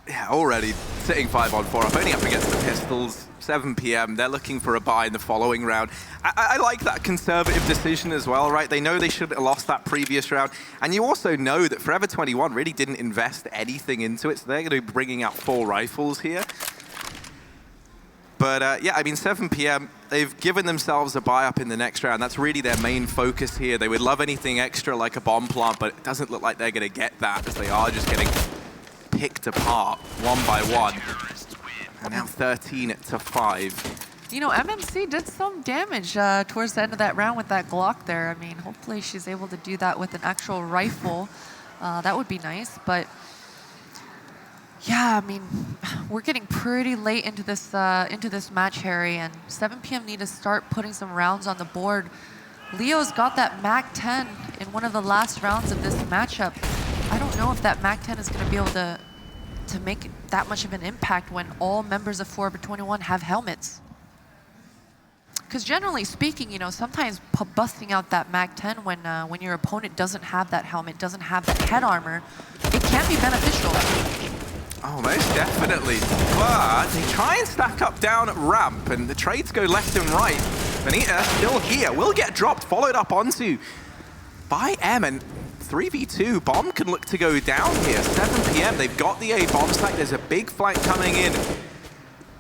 Yeah, already sitting 5-on-4 up, only up against the pistols. 7 p.m., they're looking for a buy in the following round. I like that conservative decision as well, right? They know they should have lost that previous round. And you also know that Forever 21 really didn't invest anything into it, so they're going to be bringing out 4 rifles here. But yeah, I mean, 7 p.m., they've given themselves a buy up in the next round. That's really their main focus here. They would love anything extra like a bomb plant, but it doesn't look like they're going to get that, as they are just getting picked apart one by one. And now 13-5. You know, MMC did some damage towards the end of that round with that Glock there. I mean, hopefully she's able to do that with an actual rifle. That would be nice, but yeah, I mean, we're getting pretty late into this match, Harry, and 7 p.m. need to start putting some rounds on the board. Leo's got that MAC-10 in one of the last rounds of this matchup. I don't know if that MAC-10 is going to be able to make that much of an impact when all members of Forever 21 have helmets. Because generally speaking, you know, sometimes busting out that MAC-10 when your opponent doesn't have that helmet, doesn't have that head armor, it can be beneficial. Oh, most definitely. But they try and stack up down at ramp, and the trades go left and right. Benita still here, will get dropped, followed up onto by M, and 3v2. Bomb can look to go down here. 7 p.m. They've got the A bomb site. There's a big flank coming in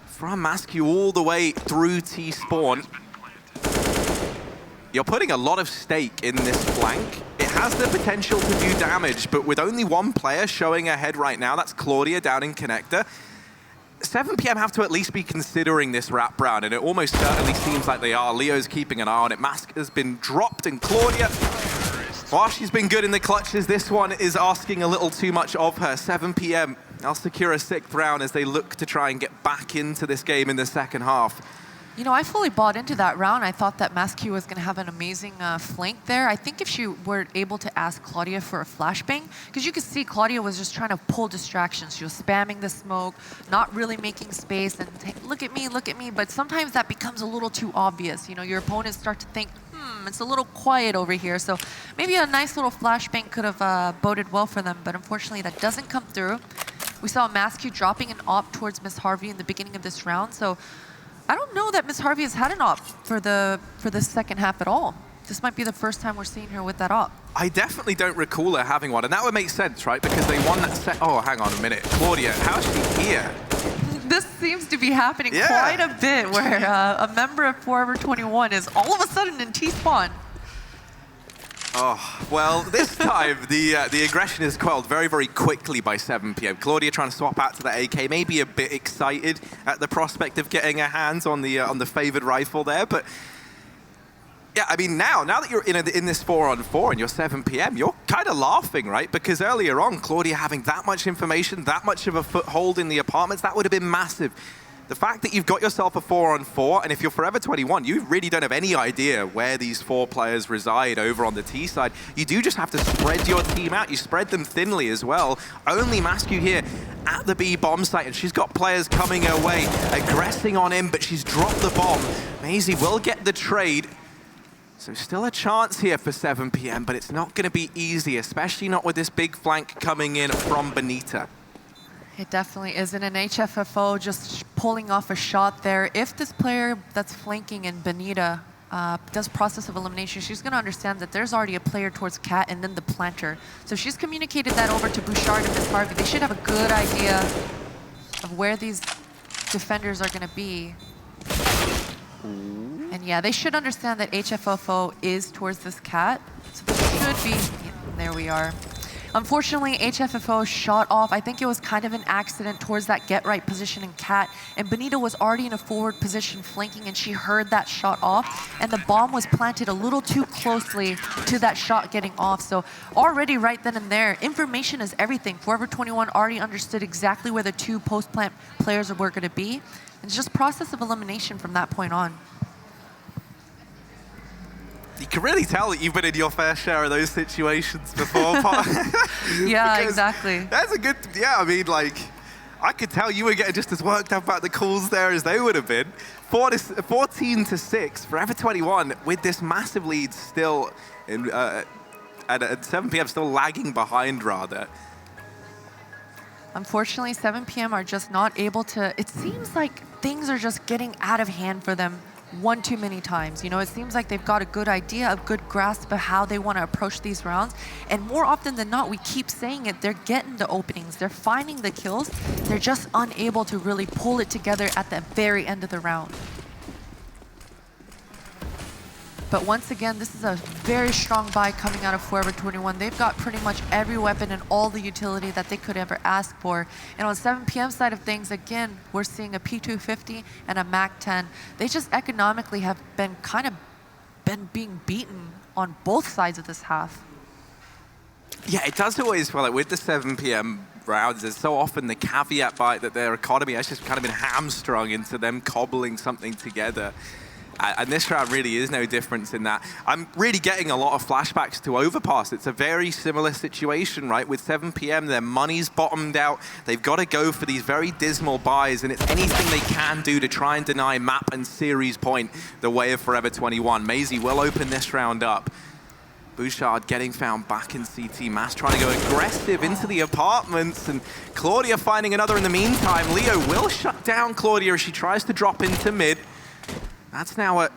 from Mascu all the way through T-spawn. You're putting a lot of stake in this flank. It has the potential to do damage, but with only one player showing ahead right now, that's Claudia down in connector. 7PM have to at least be considering this wraparound, and it almost certainly seems like they are. Leo's keeping an eye on it. Mask has been dropped, and Claudia, while she's been good in the clutches, this one is asking a little too much of her. 7PM, they'll secure a 6th round as they look to try and get back into this game in the second half. You know, I fully bought into that round. I thought that Mascu was going to have an amazing flank there. I think if she were able to ask Claudia for a flashbang, because you could see Claudia was just trying to pull distractions. She was spamming the smoke, not really making space, and hey, look at me, but sometimes that becomes a little too obvious. You know, your opponents start to think, it's a little quiet over here. So maybe a nice little flashbang could have boded well for them, but unfortunately that doesn't come through. We saw Mascu dropping an op towards Miss Harvey in the beginning of this round, so I don't know that Miss Harvey has had an op for the second half at all. This might be the first time we're seeing her with that op. I definitely don't recall her having one, and that would make sense, right? Because they won that set. Oh, hang on a minute. Claudia, how's she here? This seems to be happening quite a bit, where a member of Forever 21 is all of a sudden in T-spawn. Oh, well, this time the aggression is quelled very, very quickly by 7PM. Claudia trying to swap out to the AK, maybe a bit excited at the prospect of getting her hands on the favored rifle there, but yeah, I mean, now that you're in this 4-on-4 and you're 7PM, you're kind of laughing, right? Because earlier on, Claudia having that much information, that much of a foothold in the apartments, that would have been massive. The fact that you've got yourself a 4-on-4, and if you're Forever 21, you really don't have any idea where these 4 players reside over on the T side. You do just have to spread your team out. You spread them thinly as well. Only Mascu here at the B bomb site, and she's got players coming her way, aggressing on him, but she's dropped the bomb. Maisie will get the trade. So still a chance here for 7PM, but it's not going to be easy, especially not with this big flank coming in from Benita. It definitely isn't an HFFO just pulling off a shot there. If this player that's flanking in Benita does process of elimination, she's going to understand that there's already a player towards Cat and then the planter. So she's communicated that over to Bouchard and Miss Harvey. They should have a good idea of where these defenders are going to be. And yeah, they should understand that HFFO is towards this Cat. So there should be, yeah, there we are. Unfortunately, HFFO shot off. I think it was kind of an accident towards that get right position in Cat. And Benita was already in a forward position flanking, and she heard that shot off. And the bomb was planted a little too closely to that shot getting off. So already right then and there, information is everything. Forever 21 already understood exactly where the 2 post-plant players were going to be. And it's just process of elimination from that point on. You can really tell that you've been in your fair share of those situations before. Yeah, exactly. That's a good, yeah, I mean, like, I could tell you were getting just as worked up about the calls there as they would have been. 14-6, Forever 21 with this massive lead still, in, at 7PM still lagging behind, rather. Unfortunately, 7PM are just not able to, it seems like things are just getting out of hand for them one too many times. You know, it seems like they've got a good idea, a good grasp of how they want to approach these rounds. And more often than not, we keep saying it, they're getting the openings, they're finding the kills. They're just unable to really pull it together at the very end of the round. But once again, this is a very strong buy coming out of Forever 21. They've got pretty much every weapon and all the utility that they could ever ask for. And on 7PM side of things, again, we're seeing a P250 and a MAC-10. They just economically have been being beaten on both sides of this half. Yeah, it does always feel like with the 7PM rounds, there's so often the caveat by that their economy has just kind of been hamstrung into them cobbling something together. And this round really is no difference in that. I'm really getting a lot of flashbacks to Overpass. It's a very similar situation, right? With 7PM, their money's bottomed out. They've got to go for these very dismal buys, and it's anything they can do to try and deny map and series point the way of Forever 21. Maisie will open this round up. Bouchard getting found back in CT. Mass trying to go aggressive into the apartments, and Claudia finding another in the meantime. Leo will shut down Claudia as she tries to drop into mid. That's now a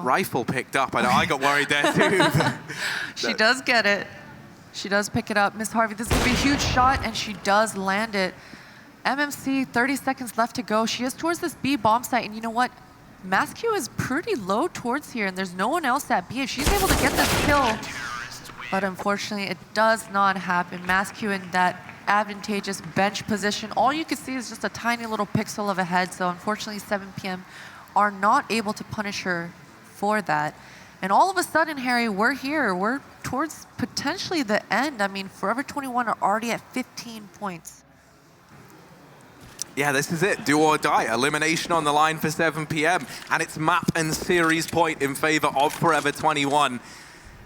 rifle picked up. I know, I got worried there too. She does get it. She does pick it up. Miss Harvey, this is going to be a huge shot, and she does land it. MMC, 30 seconds left to go. She is towards this B bomb site, and you know what? Mascu is pretty low towards here, and there's no one else at B. If she's able to get this kill, but unfortunately, it does not happen. Mascu in that advantageous bench position. All you can see is just a tiny little pixel of a head, so unfortunately 7PM are not able to punish her for that. And all of a sudden, Harry, we're here. We're towards potentially the end. I mean, Forever 21 are already at 15 points. Yeah, this is it. Do or die. Elimination on the line for 7PM. And it's map and series point in favor of Forever 21.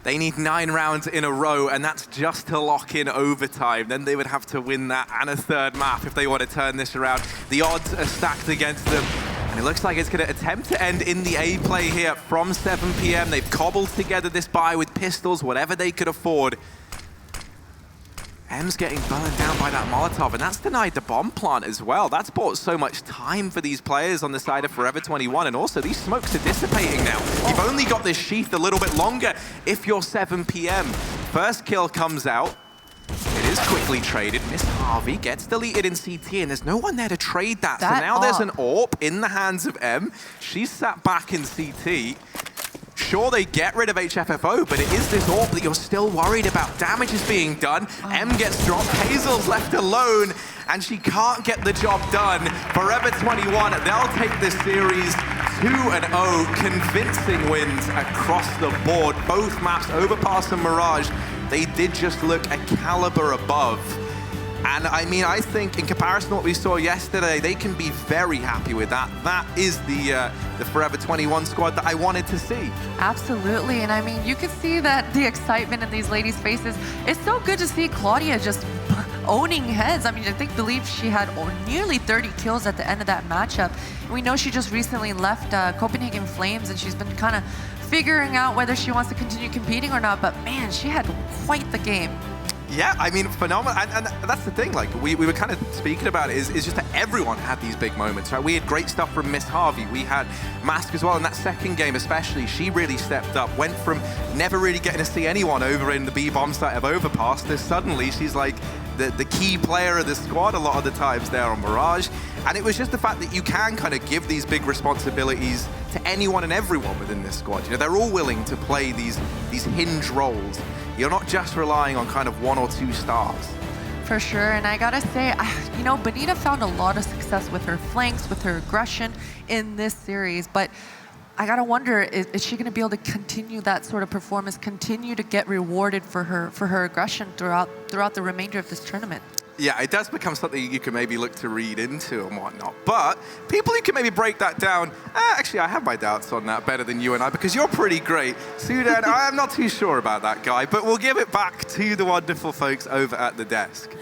They need 9 rounds in a row, and that's just to lock in overtime. Then they would have to win that and a third map if they want to turn this around. The odds are stacked against them. And it looks like it's going to attempt to end in the A play here from 7PM. They've cobbled together this buy with pistols, whatever they could afford. M's getting burned down by that Molotov, and that's denied the bomb plant as well. That's bought so much time for these players on the side of Forever 21, and also these smokes are dissipating now. You've only got this sheath a little bit longer if you're 7PM. First kill comes out. It is quickly traded. Miss Harvey gets deleted in CT, and there's no one there to trade that. So now there's an AWP in the hands of M. She's sat back in CT. Sure, they get rid of HFFO, but it is this AWP that you're still worried about. Damage is being done. M gets dropped. Hazel's left alone, and she can't get the job done. Forever 21, they'll take this series 2-0. Convincing wins across the board. Both maps, Overpass and Mirage, they did just look a caliber above. And I mean, I think in comparison to what we saw yesterday, they can be very happy with that. That is the Forever 21 squad that I wanted to see. Absolutely, and I mean, you can see that the excitement in these ladies' faces. It's so good to see Claudia just owning heads. I mean, believe she had nearly 30 kills at the end of that matchup. And we know she just recently left Copenhagen Flames, and she's been kind of figuring out whether she wants to continue competing or not. But man, she had quite the game. Yeah, I mean, phenomenal. And that's the thing, like, we were kind of speaking about it, is just that everyone had these big moments, right? We had great stuff from Miss Harvey. We had Mask as well. In that second game especially, she really stepped up. Went from never really getting to see anyone over in the B-bomb site of Overpass to suddenly she's like the key player of the squad a lot of the times there on Mirage. And it was just the fact that you can kind of give these big responsibilities to anyone and everyone within this squad. You know, they're all willing to play these hinge roles. You're not just relying on kind of 1 or 2 stars. For sure, and I gotta say, you know, Benita found a lot of success with her flanks, with her aggression in this series, but I gotta wonder, is she gonna be able to continue that sort of performance, continue to get rewarded for her aggression throughout the remainder of this tournament? Yeah, it does become something you can maybe look to read into and whatnot. But people who can maybe break that down, actually, I have my doubts on that better than you and I, because you're pretty great. Sudan, I'm not too sure about that guy, but we'll give it back to the wonderful folks over at the desk.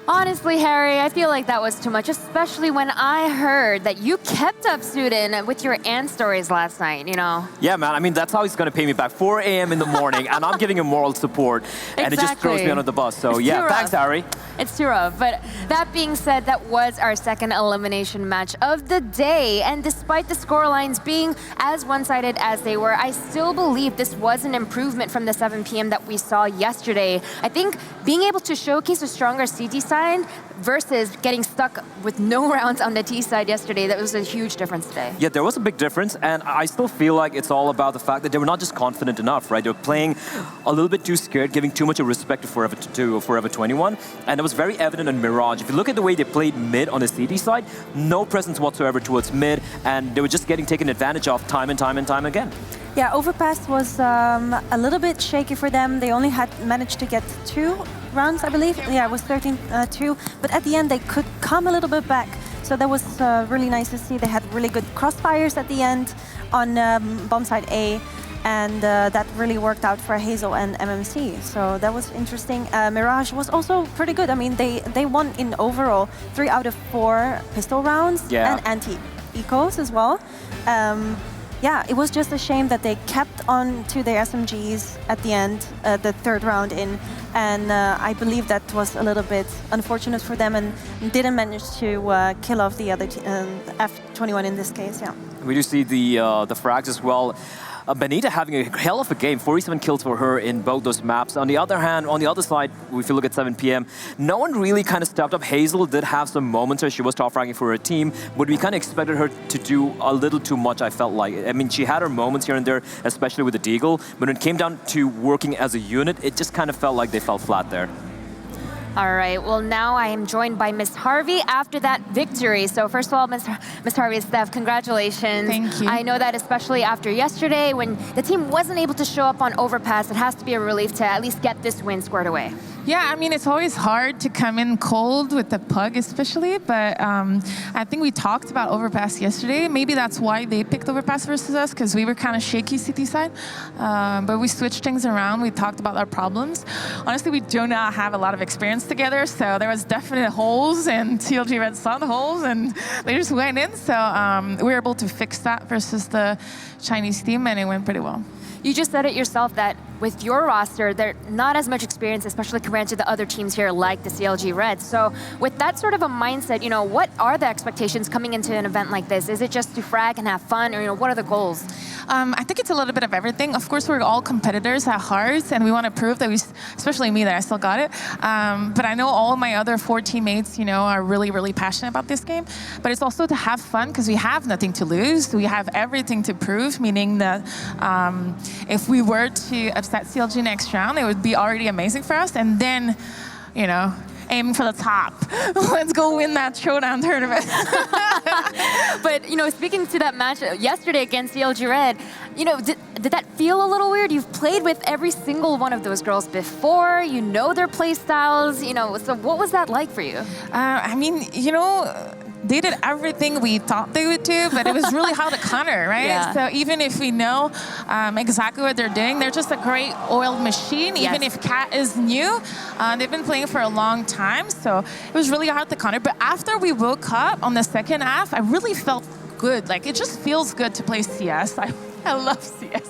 Honestly, Harry, I feel like that was too much, especially when I heard that you kept up, Sudan, with your Ant stories last night, you know? Yeah, man, I mean, that's how he's going to pay me back. 4 a.m. in the morning, and I'm giving him moral support, and it just throws me under the bus. So, yeah, thanks, Harry. It's too rough. But that being said, that was our second elimination match of the day, and despite the scorelines being as one-sided as they were, I still believe this was an improvement from the 7PM that we saw yesterday. I think being able to showcase a stronger CT side versus getting stuck with no rounds on the T side yesterday, that was a huge difference today. Yeah, there was a big difference, and I still feel like it's all about the fact that they were not just confident enough, right? They were playing a little bit too scared, giving too much of respect to Forever 21, and it was very evident in Mirage. If you look at the way they played mid on the CD side, no presence whatsoever towards mid, and they were just getting taken advantage of time and time and time again. Yeah, Overpass was a little bit shaky for them. They only had managed to get 2 rounds, I believe. Yeah, it was 13-2. But at the end, they could come a little bit back. So that was really nice to see. They had really good crossfires at the end on bomb side A. And that really worked out for Hazel and MMC. So that was interesting. Mirage was also pretty good. I mean, they won in overall 3 out of 4 pistol rounds and anti-ecos as well. Yeah, it was just a shame that they kept on to their SMGs at the end, the 3rd round in, and I believe that was a little bit unfortunate for them and didn't manage to kill off the other F21 in this case, yeah. We do see the frags as well. Benita having a hell of a game, 47 kills for her in both those maps. On the other hand, on the other side, if you look at 7 p.m., no one really kind of stepped up. Hazel did have some moments where she was top ranking for her team, but we kind of expected her to do a little too much, I felt like. I mean, she had her moments here and there, especially with the Deagle, but when it came down to working as a unit, it just kind of felt like they fell flat there. All right, well now I am joined by Miss Harvey after that victory. So first of all, Miss Harvey, Steph, congratulations. Thank you. I know that especially after yesterday when the team wasn't able to show up on Overpass, it has to be a relief to at least get this win squared away. Yeah, I mean, it's always hard to come in cold with the Pug especially, but I think we talked about Overpass yesterday. Maybe that's why they picked Overpass versus us, because we were kind of shaky city side. But we switched things around. We talked about our problems. Honestly, we do not have a lot of experience together, so there was definite holes, and CLG Red saw the holes, and they just went in. So we were able to fix that versus the Chinese team, and it went pretty well. You just said it yourself that with your roster, they're not as much experience, especially compared to the other teams here like the CLG Reds. So with that sort of a mindset, what are the expectations coming into an event like this? Is it just to frag and have fun, or what are the goals? I think it's a little bit of everything. Of course, we're all competitors at heart, and we want to prove that especially me, that I still got it. But I know all of my other 4 teammates, are really, really passionate about this game. But it's also to have fun, because we have nothing to lose. We have everything to prove, meaning that if we were to upset CLG next round, it would be already amazing for us. And then, aiming for the top. Let's go win that Showdown tournament. But, speaking to that match yesterday against CLG Red, did that feel a little weird? You've played with every single one of those girls before. You know their play styles. So what was that like for you? I mean, they did everything we thought they would do, but it was really hard to counter, right? Yeah. So even if we know exactly what they're doing, they're just a great oiled machine. Yes. Even if Kat is new, they've been playing for a long time, so it was really hard to counter. But after we woke up on the second half, I really felt good. Like, it just feels good to play CS. I love CS.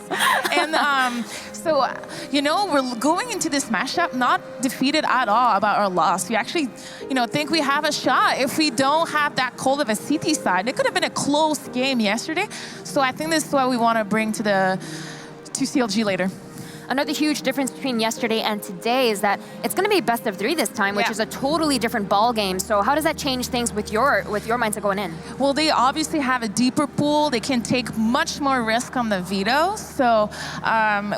And so, we're going into this matchup not defeated at all about our loss. We actually, think we have a shot. If we don't have that cold of a CT side, it could have been a close game yesterday. So I think this is what we want to bring to CLG later. Another huge difference between yesterday and today is that it's going to be best of 3 this time, which is a totally different ball game. So how does that change things with your mindset going in? Well, they obviously have a deeper pool. They can take much more risk on the veto. So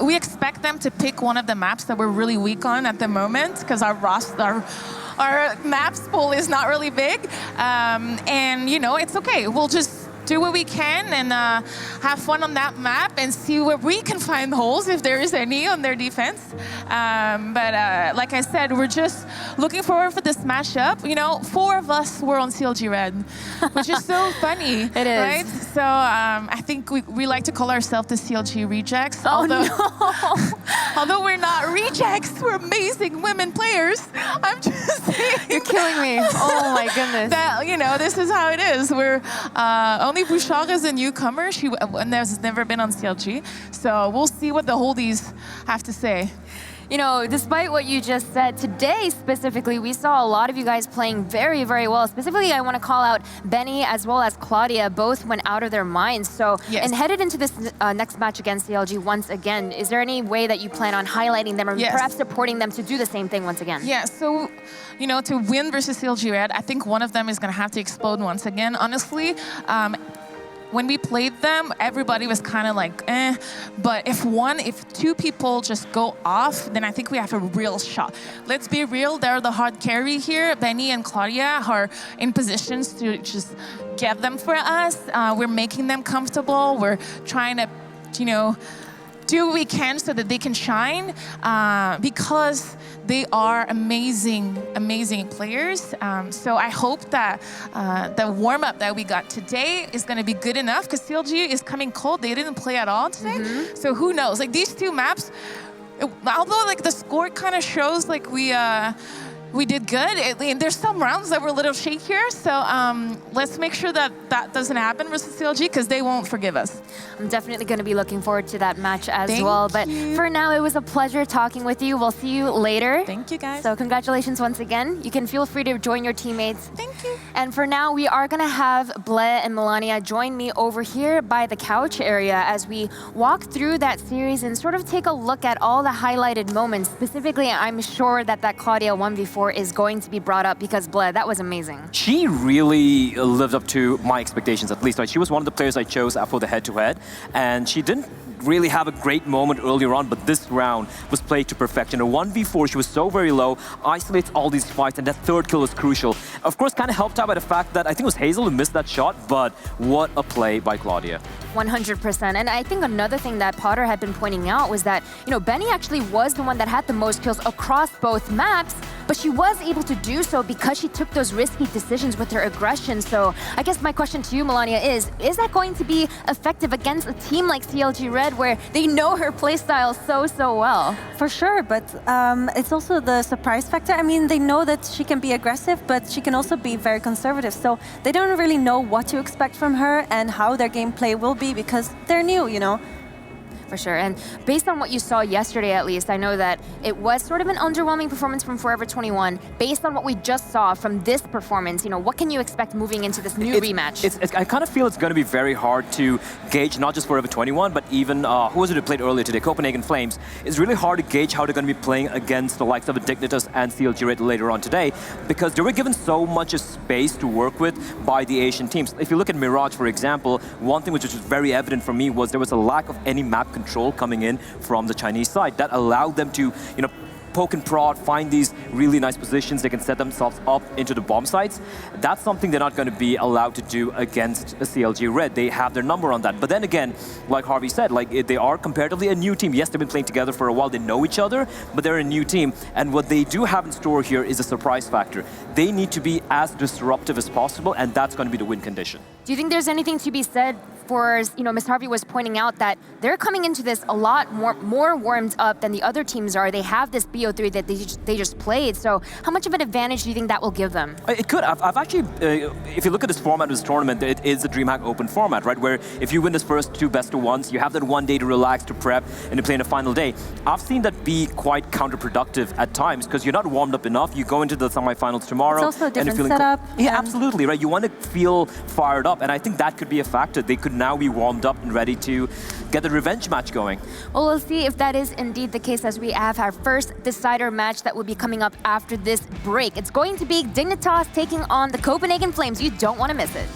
we expect them to pick one of the maps that we're really weak on at the moment, because our maps pool is not really big. And, it's okay. We'll just do what we can and have fun on that map and see where we can find holes, if there is any, on their defense. But like I said, we're just looking forward for this matchup. 4 of us were on CLG Red, which is so funny. It is. Right? So I think we like to call ourselves the CLG Rejects. Oh, no. Although we're not rejects, we're amazing women players. I'm just saying. You're killing me. Oh my goodness. That, this is how it is. We're only Bouchard is a newcomer. She has never been on CLG. So we'll see what the Holdies have to say. Despite what you just said, today specifically, we saw a lot of you guys playing very, very well. Specifically, I want to call out Benny as well as Claudia. Both went out of their minds. So, yes. And headed into this next match against CLG once again, is there any way that you plan on highlighting them or Yes. perhaps supporting them to do the same thing once again? Yeah, so, to win versus CLG Red, I think one of them is going to have to explode once again. Honestly, when we played them, everybody was kind of like, eh. But if 2 people just go off, then I think we have a real shot. Let's be real, they're the hard carry here. Benny and Claudia are in positions to just get them for us. We're making them comfortable. We're trying to, do what we can so that they can shine, because they are amazing, amazing players. So I hope that the warm-up that we got today is going to be good enough, because CLG is coming cold. They didn't play at all today. So who knows? Like, these 2 maps, although the score kind of shows we We did good. There's some rounds that were a little shakier, so let's make sure that that doesn't happen versus CLG because they won't forgive us. I'm definitely going to be looking forward to that match as Thank well. But you. for now, it was a pleasure talking with you. We'll see you later. Thank you, guys. So congratulations once again. You can feel free to join your teammates. Thank you. And for now, we are going to have Blair and Melania join me over here by the couch area as we walk through that series and sort of take a look at all the highlighted moments. Specifically, I'm sure that Claudia 1v4 is going to be brought up because Blair, that was amazing. She really lived up to my expectations, at least. Like, she was one of the players I chose for the head-to-head, and she didn't really have a great moment earlier on, but this round was played to perfection. A 1v4, she was so very low, isolates all these fights, and that third kill was crucial. Of course, kind of helped out by the fact that I think it was Hazel who missed that shot, but what a play by Claudia. 100%. And I think another thing that Potter had been pointing out was that, Benny actually was the one that had the most kills across both maps, but she was able to do so because she took those risky decisions with her aggression. So I guess my question to you, Melania, is that going to be effective against a team like CLG Red where they know her playstyle so well? For sure, but it's also the surprise factor. I mean, they know that she can be aggressive, but she can also be very conservative. So they don't really know what to expect from her and how their gameplay will be because they're new, For sure. And based on what you saw yesterday, at least, I know that it was sort of an underwhelming performance from Forever 21. Based on what we just saw from this performance, what can you expect moving into this new rematch? I kind of feel it's going to be very hard to gauge, not just Forever 21, but even, who was it who played earlier today? Copenhagen Flames. It's really hard to gauge how they're going to be playing against the likes of Dignitas and CLG Red later on today, because they were given so much space to work with by the Asian teams. If you look at Mirage, for example, one thing which was very evident for me was there was a lack of any map control coming in from the Chinese side that allowed them to, poke and prod, find these really nice positions. They can set themselves up into the bomb sites. That's something they're not going to be allowed to do against a CLG Red. They have their number on that. But then again, like Harvey said, they are comparatively a new team. Yes, they've been playing together for a while. They know each other, but they're a new team. And what they do have in store here is a surprise factor. They need to be as disruptive as possible, and that's going to be the win condition. Do you think there's anything to be said for, Ms. Harvey was pointing out that they're coming into this a lot more warmed up than the other teams are. They have this BO3 that they just played. So how much of an advantage do you think that will give them? It could. I've actually, if you look at this format of this tournament, it is a DreamHack open format, right? Where if you win this first two best of ones, you have that one day to relax, to prep, and to play in a final day. I've seen that be quite counterproductive at times because you're not warmed up enough. You go into the semifinals tomorrow. It's also a different setup. Yeah, absolutely, right? You want to feel fired up, and I think that could be a factor. They could now be warmed up and ready to get the revenge match going. Well, we'll see if that is indeed the case as we have our first decider match that will be coming up after this break. It's going to be Dignitas taking on the Copenhagen Flames. You don't want to miss it.